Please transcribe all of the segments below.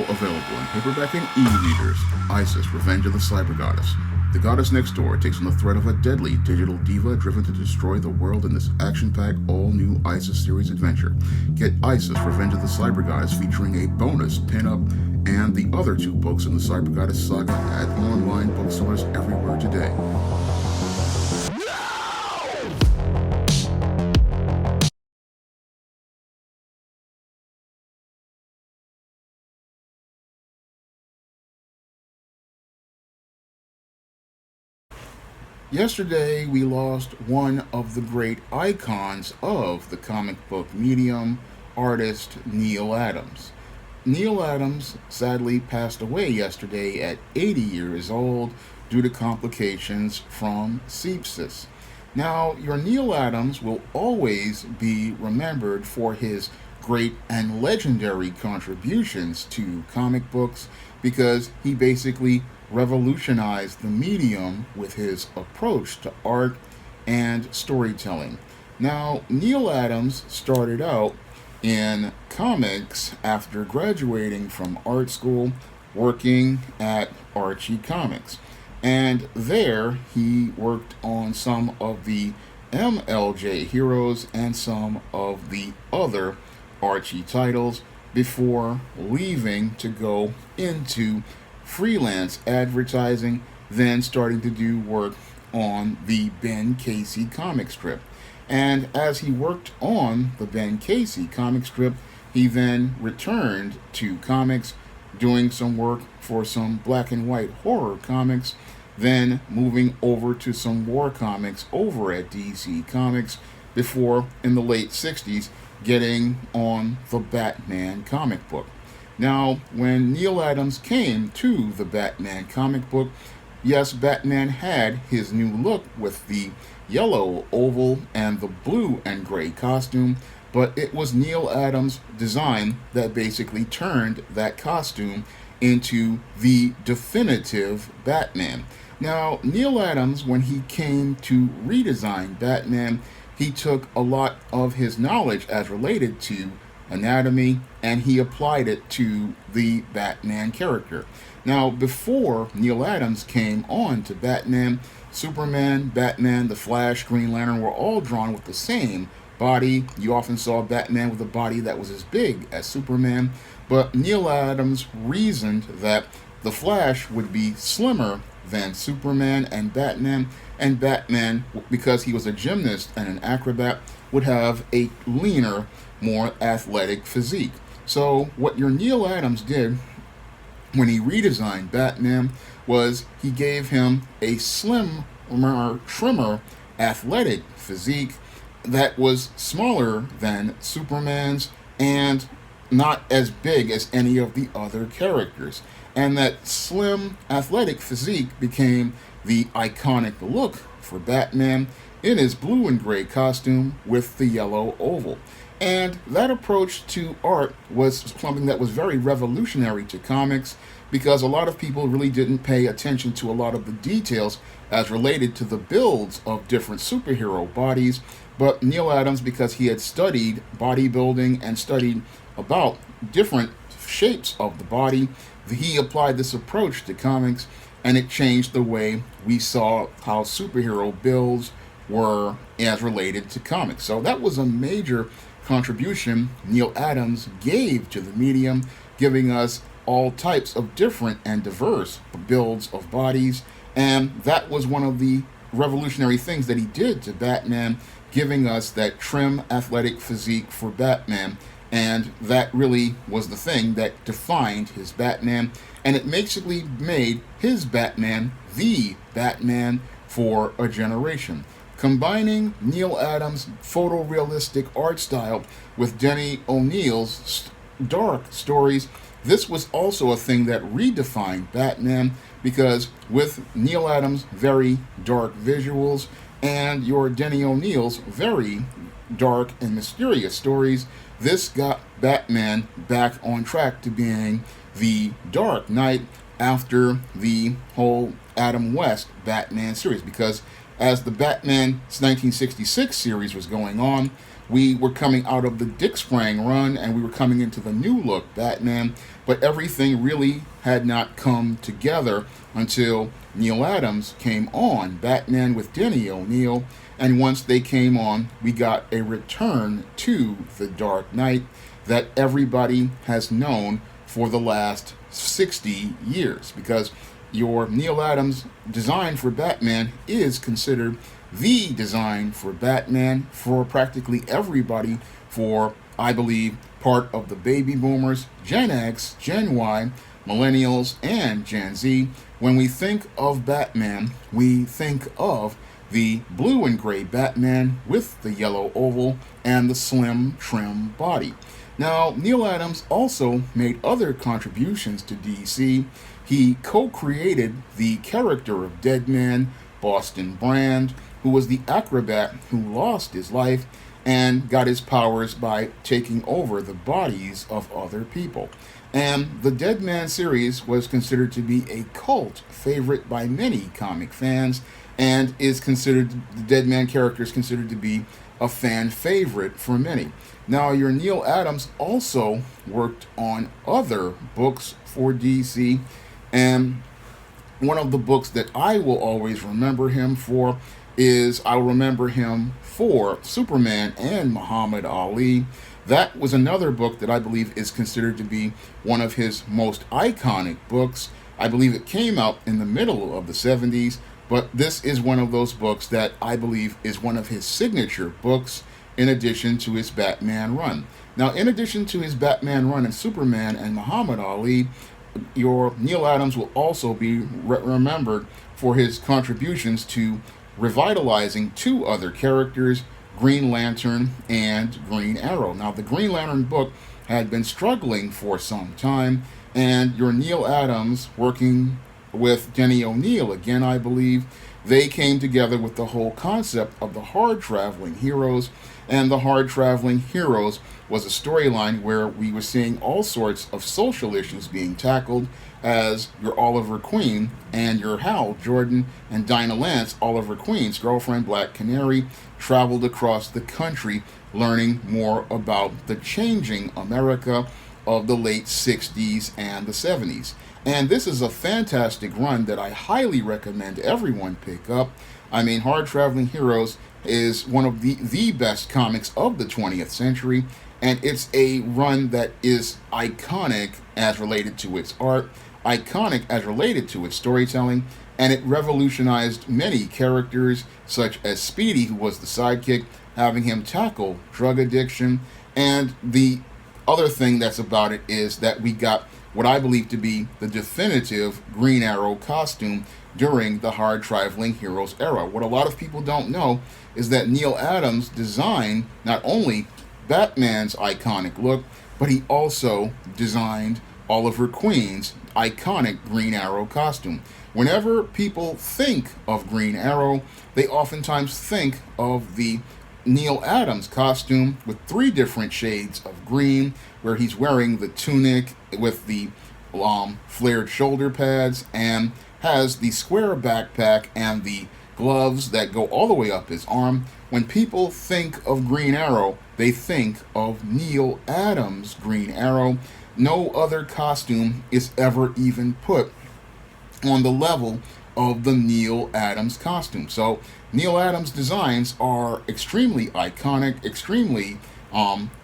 now available in paperback and e-readers. Isis, Revenge of the Cyber Goddess. The goddess next door takes on the threat of a deadly digital diva driven to destroy the world in this action-packed, all-new Isis series adventure. Get Isis, Revenge of the Cyber Goddess featuring a bonus pin-up and the other two books in the Cyber Goddess saga at online bookstores everywhere today. Yesterday, we lost one of the great icons of the comic book medium, artist Neal Adams. Neal Adams sadly passed away yesterday at 80 years old due to complications from sepsis. Now, your Neal Adams will always be remembered for his great and legendary contributions to comic books because he basically revolutionized the medium with his approach to art and storytelling. Now, Neal Adams started out in comics after graduating from art school, working at Archie Comics. And there he worked on some of the MLJ heroes and some of the other Archie titles before leaving to go into freelance advertising, then starting to do work on the Ben Casey comic strip. And as he worked on the Ben Casey comic strip, he then returned to comics, doing some work for some black and white horror comics, then moving over to some war comics over at DC Comics before, in the late 60s, getting on the Batman comic book. Now, when Neal Adams came to the Batman comic book, yes, Batman had his new look with the yellow oval and the blue and gray costume, but it was Neal Adams' design that basically turned that costume into the definitive Batman. Now, Neal Adams, when he came to redesign Batman, he took a lot of his knowledge as related to anatomy and he applied it to the Batman character. Now, before Neal Adams came on to Batman, Superman, Batman, The Flash, Green Lantern were all drawn with the same body. You often saw Batman with a body that was as big as Superman, but Neal Adams reasoned that The Flash would be slimmer than Superman and Batman, because he was a gymnast and an acrobat, would have a leaner, more athletic physique. So what your Neal Adams did when he redesigned Batman was he gave him a slimmer, trimmer, athletic physique that was smaller than Superman's and not as big as any of the other characters. And that slim, athletic physique became the iconic look for Batman in his blue and gray costume with the yellow oval. And that approach to art was something that was very revolutionary to comics because a lot of people really didn't pay attention to a lot of the details as related to the builds of different superhero bodies. But Neal Adams, because he had studied bodybuilding and studied about different shapes of the body, he applied this approach to comics and it changed the way we saw how superhero builds were as related to comics. So that was a major contribution Neal Adams gave to the medium, giving us all types of different and diverse builds of bodies. And that was one of the revolutionary things that he did to Batman, giving us that trim, athletic physique for Batman. And that really was the thing that defined his Batman. And it basically made his Batman the Batman for a generation. Combining Neal Adams' photorealistic art style with Denny O'Neil's dark stories, this was also a thing that redefined Batman because with Neal Adams' very dark visuals and your Denny O'Neil's very dark and mysterious stories, this got Batman back on track to being the Dark Knight after the whole Adam West Batman series. Because as the Batman 1966 series was going on, We were coming out of the Dick Sprang run and we were coming into the new look Batman, but everything really had not come together until Neal Adams came on, Batman with Denny O'Neil, and once they came on, we got a return to the Dark Knight that everybody has known for the last 60 years, because your Neal Adams design for Batman is considered the design for Batman for practically everybody, for, I believe, part of the baby boomers, Gen X, Gen Y, millennials, and Gen Z. When we think of Batman, we think of the blue and gray Batman with the yellow oval and the slim, trim body. Now, Neal Adams also made other contributions to DC. He co-created the character of Deadman, Boston Brand, who was the acrobat who lost his life and got his powers by taking over the bodies of other people. And the Deadman series was considered to be a cult favorite by many comic fans, and is considered, the Deadman character is considered to be a fan favorite for many. Now, your Neal Adams also worked on other books for DC, and one of the books that I will always remember him for is, I'll remember him for Superman and Muhammad Ali. That was another book that I believe is considered to be one of his most iconic books. I believe it came out in the middle of the 70s, but this is one of those books that I believe is one of his signature books, in addition to his Batman run. Now, in addition to his Batman run and Superman and Muhammad Ali, your Neal Adams will also be remembered for his contributions to revitalizing two other characters, Green Lantern and Green Arrow. Now, the Green Lantern book had been struggling for some time, and your Neal Adams, working with Denny O'Neil again, I believe, they came together with the whole concept of the hard traveling heroes. And the hard traveling heroes was a storyline where we were seeing all sorts of social issues being tackled, as your Oliver Queen and your Hal Jordan and Dinah Lance, Oliver Queen's girlfriend, Black Canary, traveled across the country learning more about the changing America of the late 60s and the 70s. And this is a fantastic run that I highly recommend everyone pick up. I mean, Hard Traveling Heroes is one of the best comics of the 20th century, and it's a run that is iconic as related to its art, iconic as related to its storytelling, and it revolutionized many characters, such as Speedy, who was the sidekick, having him tackle drug addiction. And the other thing that's about it is that we got what I believe to be the definitive Green Arrow costume during the Hard Traveling Heroes era. What a lot of people don't know is that Neal Adams designed not only Batman's iconic look, but he also designed Oliver Queen's iconic Green Arrow costume. Whenever people think of Green Arrow, they oftentimes think of the Neal Adams costume with three different shades of green, where he's wearing the tunic with the flared shoulder pads and has the square backpack and the gloves that go all the way up his arm. When people think of Green Arrow, they think of Neal Adams' Green Arrow. No other costume is ever even put on the level of the Neal Adams costume. So Neal Adams designs are extremely iconic, extremely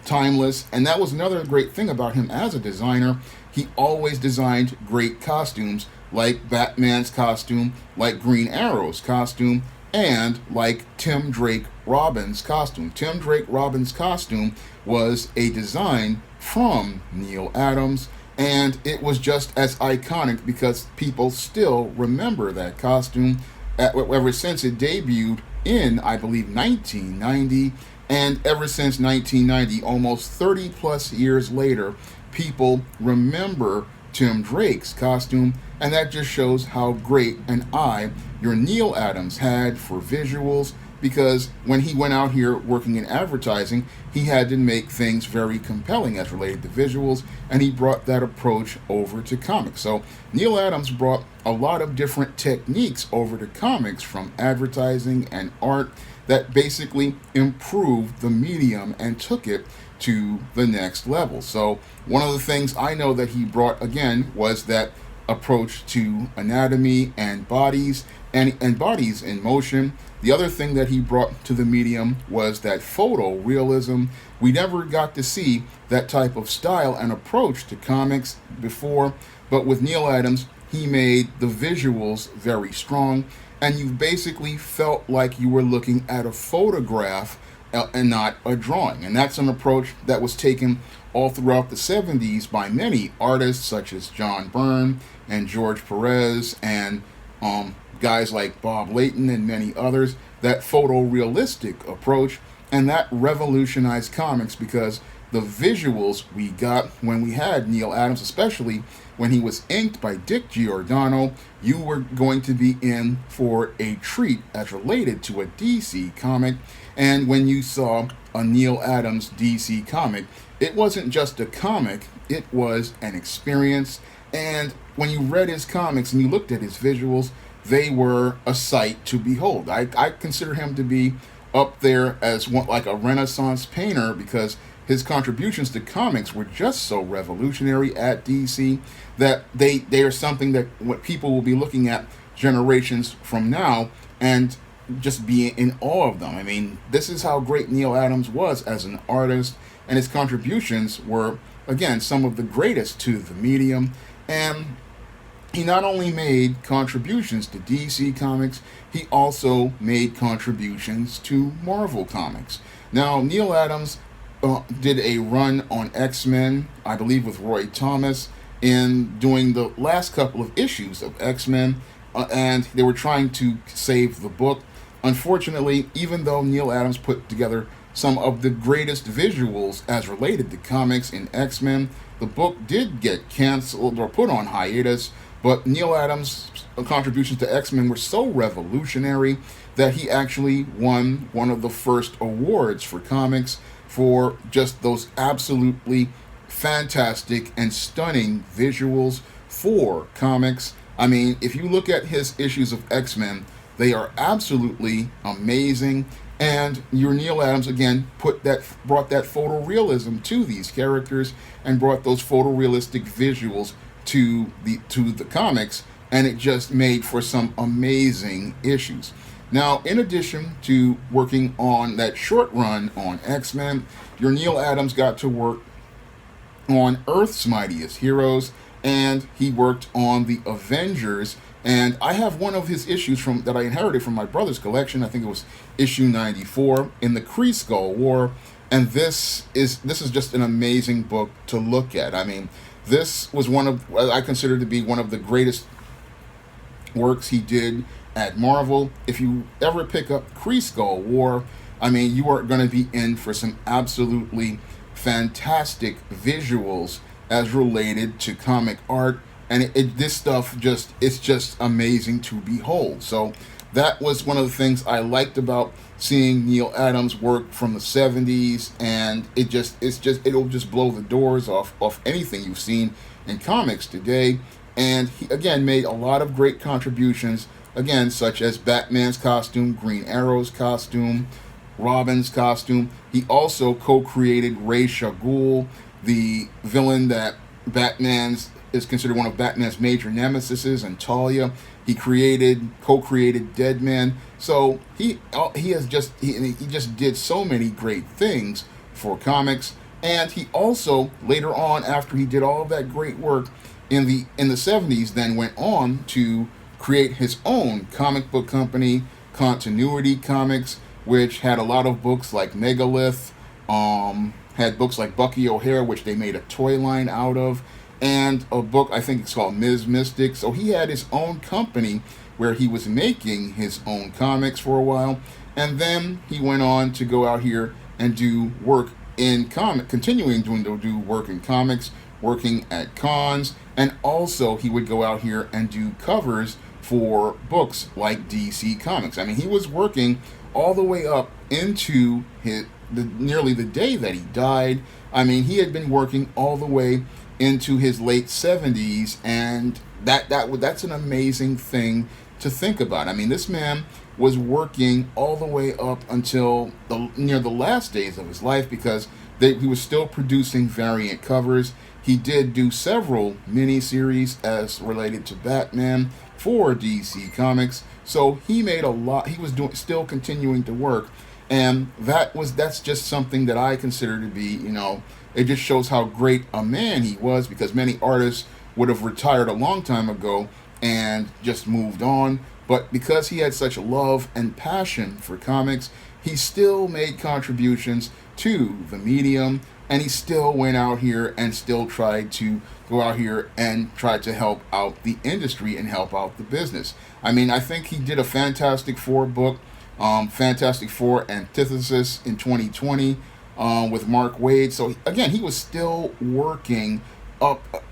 timeless, and that was another great thing about him as a designer. He always designed great costumes, like Batman's costume, like Green Arrow's costume, and like Tim Drake Robin's costume. Tim Drake Robin's costume was a design from Neal Adams, and it was just as iconic because people still remember that costume ever since it debuted in, I believe, 1990. And ever since 1990, almost 30 plus years later, people remember Tim Drake's costume, and that just shows how great an eye your Neal Adams had for visuals because when he went out here working in advertising, he had to make things very compelling as related to visuals, and he brought that approach over to comics. So Neal Adams brought a lot of different techniques over to comics from advertising and art that basically improved the medium and took it to the next level. So one of the things I know that he brought again was that approach to anatomy and bodies and bodies in motion. The other thing that he brought to the medium was that photorealism. We never got to see that type of style and approach to comics before, but with Neal Adams, he made the visuals very strong, and you basically felt like you were looking at a photograph and not a drawing. And that's an approach that was taken all throughout the 70s by many artists such as John Byrne and George Perez and guys like Bob Layton and many others, that photorealistic approach. And that revolutionized comics because the visuals we got when we had Neal Adams, especially when he was inked by Dick Giordano, you were going to be in for a treat as related to a DC comic. And when you saw a Neal Adams DC comic, it wasn't just a comic, it was an experience. And when you read his comics and you looked at his visuals, they were a sight to behold. I consider him to be up there as one, like a Renaissance painter, because his contributions to comics were just so revolutionary at DC that they are something that what people will be looking at generations from now and just be in awe of them. I mean, this is how great Neal Adams was as an artist, and his contributions were, again, some of the greatest to the medium. And he not only made contributions to DC Comics, he also made contributions to Marvel Comics. Now, Neal Adams did a run on X-Men, I believe with Roy Thomas, in doing the last couple of issues of X-Men, and they were trying to save the book. Unfortunately, even though Neal Adams put together some of the greatest visuals as related to comics in X-Men, the book did get canceled or put on hiatus, but Neal Adams' contributions to X-Men were so revolutionary that he actually won one of the first awards for comics for just those absolutely fantastic and stunning visuals for comics. I mean, if you look at his issues of X-Men, they are absolutely amazing. And your Neal Adams again brought that photorealism to these characters and brought those photorealistic visuals to the comics, and it just made for some amazing issues. Now, in addition to working on that short run on X-Men, your Neal Adams got to work on Earth's Mightiest Heroes, and he worked on the Avengers. And I have one of his issues that I inherited from my brother's collection. I think it was issue 94 in the Kree Skull War, and this is just an amazing book to look at. I mean, this was I consider to be one of the greatest works he did at Marvel. If you ever pick up Kree Skull War, I mean, you are going to be in for some absolutely fantastic visuals as related to comic art, and this stuff it's just amazing to behold. So that was one of the things I liked about seeing Neal Adams work from the 70s, and it'll just blow the doors off anything you've seen in comics today. And he again made a lot of great contributions, again, such as Batman's costume, Green Arrow's costume, Robin's costume. He also co-created Ra's al Ghul, the villain that is considered one of Batman's major nemesises, and Talia. He co-created Deadman. So he just did so many great things for comics. And he also later on, after he did all of that great work in the 70s, then went on to create his own comic book company, Continuity Comics, which had a lot of books like Megalith, had books like Bucky O'Hare, which they made a toy line out of, and a book I think it's called Ms. Mystic. So he had his own company where he was making his own comics for a while, and then he went on to go out here and do work in continuing to do work in comics, working at cons, and also he would go out here and do covers for books like DC Comics. I mean, he was working all the way up into nearly the day that he died. I mean, he had been working all the way into his late 70s, and that's an amazing thing to think about. I mean, this man was working all the way up until near the last days of his life, because he was still producing variant covers. He did do several miniseries as related to Batman for DC Comics, so he made a lot. He was still continuing to work, and that's just something that I consider to be, it just shows how great a man he was, because many artists would have retired a long time ago and just moved on. But because he had such love and passion for comics, he still made contributions to the medium, and he still went out here and still tried to go out here and try to help out the industry and help out the business. I mean, I think he did a Fantastic Four book, Fantastic Four Antithesis, in 2020 with Mark Waid. So again, he was still working up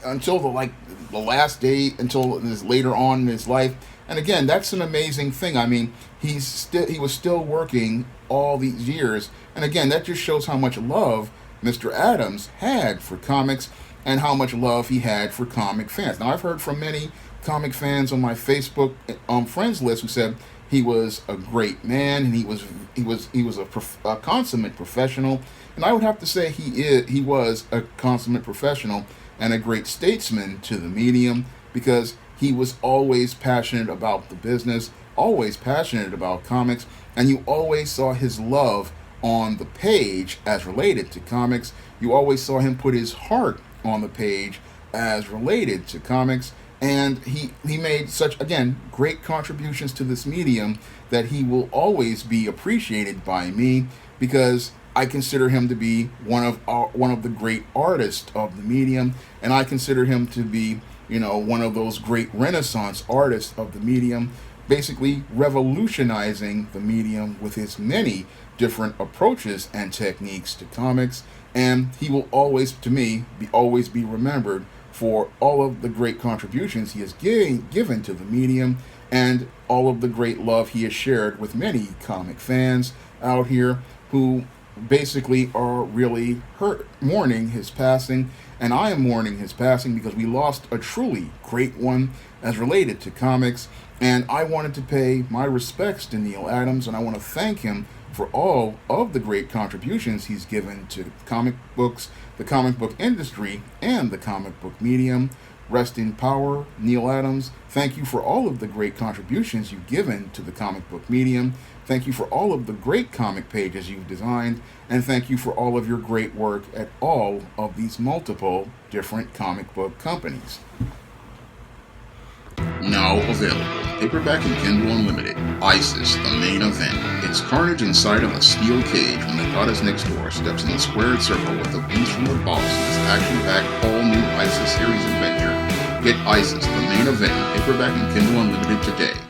until the last day, until this later on in his life. And again, that's an amazing thing. I mean, he was still working all these years, and again, that just shows how much love Mr. Adams had for comics and how much love he had for comic fans. Now, I've heard from many comic fans on my Facebook friends list who said he was a great man, and he was a consummate professional. And I would have to say he was a consummate professional and a great statesman to the medium, because he was always passionate about the business, always passionate about comics, and you always saw his love on the page as related to comics. You always saw him put his heart on the page as related to comics, and he made such, again, great contributions to this medium that he will always be appreciated by me, because I consider him to be one of the great artists of the medium, and I consider him to be, one of those great Renaissance artists of the medium, basically revolutionizing the medium with his many different approaches and techniques to comics. And he will always, to me, always be remembered for all of the great contributions he has given to the medium, and all of the great love he has shared with many comic fans out here who basically are really mourning his passing. And I am mourning his passing because we lost a truly great one as related to comics. And I wanted to pay my respects to Neal Adams, and I want to thank him for all of the great contributions he's given to comic books, the comic book industry, and the comic book medium. Rest in power, Neal Adams. Thank you for all of the great contributions you've given to the comic book medium. Thank you for all of the great comic pages you've designed, and thank you for all of your great work at all of these multiple different comic book companies. Now available, paperback and Kindle Unlimited, ISIS, the main event. It's carnage inside of a steel cage when the goddess next door steps in the squared circle with the beast from the boss in this action-packed all-new ISIS series adventure. Get ISIS, the main event, paperback and Kindle Unlimited today.